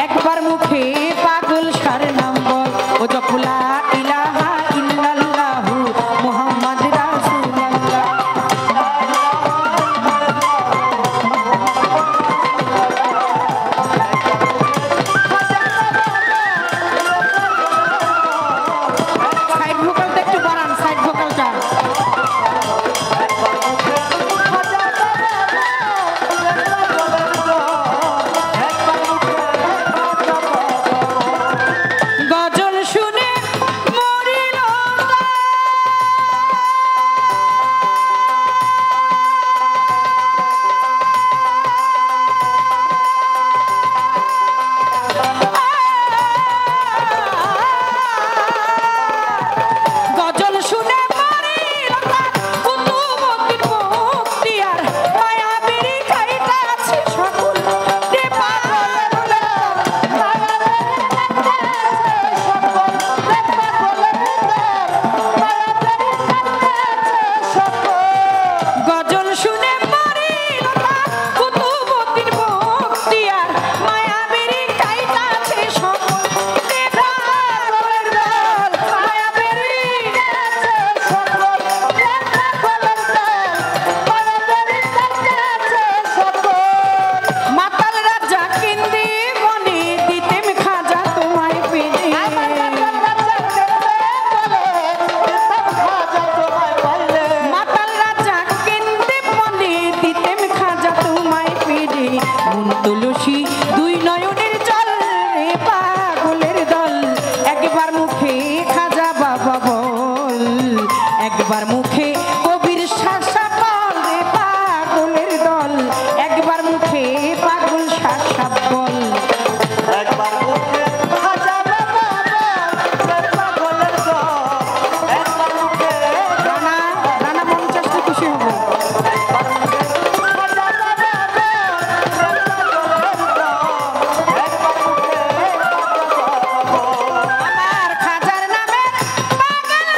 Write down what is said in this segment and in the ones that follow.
একবার মুখে পাগল সার নাম বল ও জপলা ইলাহা ইল্লাল্লাহু মুহাম্মদ রাসূলুল্লাহ। সাইড ভোকালটা একটু বাড়ান, সাইড ভোকালটা। গজল শুনে মরিল গজল শুনে মরিল কুতুবুদ্দিন মুক্তিয়ার মায়াবীর খাইটা আছে সকল রে পাগল গজল শুনে মরিল কুতুবুদ্দিন মুক্তিয়ার মায়াবীর খাইটা আছে সকল রে পাগলের দল মায়াবীর আছে সকল রে পাগলের দল মায়াবীর আছে সকল মাতাল রাজা কিন্দি বনে দিতেম খাজা তোমায় পেলে মাতাল রাজা কিন্দি বনে দিতেম খাজা তোমায় পেলে মন তুলসী দুই নয়নের জল রে পাগলের দল একবার মুখে খাজা বাবা বল একবার মুখে কবির শাসা বল রে পাগলের দল একবার মুখে পাগল শাসা বল একবার মুখে খাজা বাবা বল পাগলের দল একবার মুখে রানা রানা 50 টা খুশি হবে একবার মুখে খাজা বাবা বল পাগলের দল একবার মুখে আমার খাজার নামে পাগল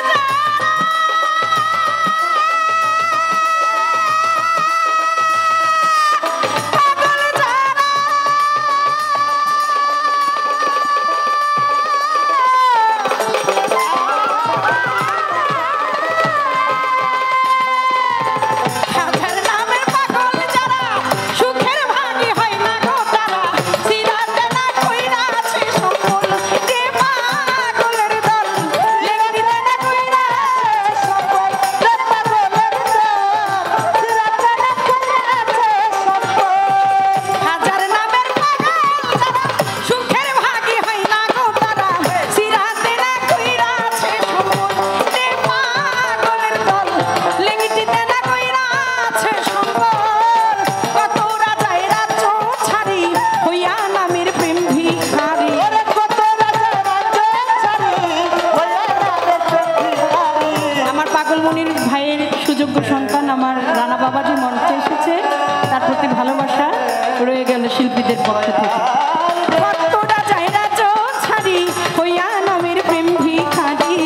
খাজার নামে পাগল যারা সুখের ভাগী হয় না গো তারা সিরাতে না কইরা আছে সকল রে পাগলের দল লেগিতে না কইরা আছে সকল রে পাগলের দল সিরাতে না কইরা আছে সকল খাজার নামের পাগল যারা সুখের ভাগী হয় না গো তারা সিরাতে না কইরা আছে সকল রে পাগলের দল লেগিতে না কইরা আছে সকল কত রাজায় রাজ্য ছাড়ি হইয়া নামের প্রেম ভিখারি কত রাজা রাজ্য ছাড়ি হইয়া নামের প্রেম ভিখারি। আমার পাগল মনির ভাইয়ের সুযোগ্য সন্তান আমার রানা বাবাজি মঞ্চে এসেছে তার প্রতি ভালোবাসা রয়ে গেল শিল্পীদের পক্ষ থেকে কত রাজায় রাজ্য ছাড়ি হইয়া নামের প্রেম ভিখারি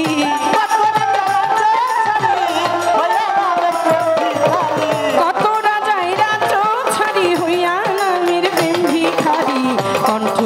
কত রাজায় রাজ্য ছাড়ি হইয়া নামের প্রেম ভিখারি কণ্ঠ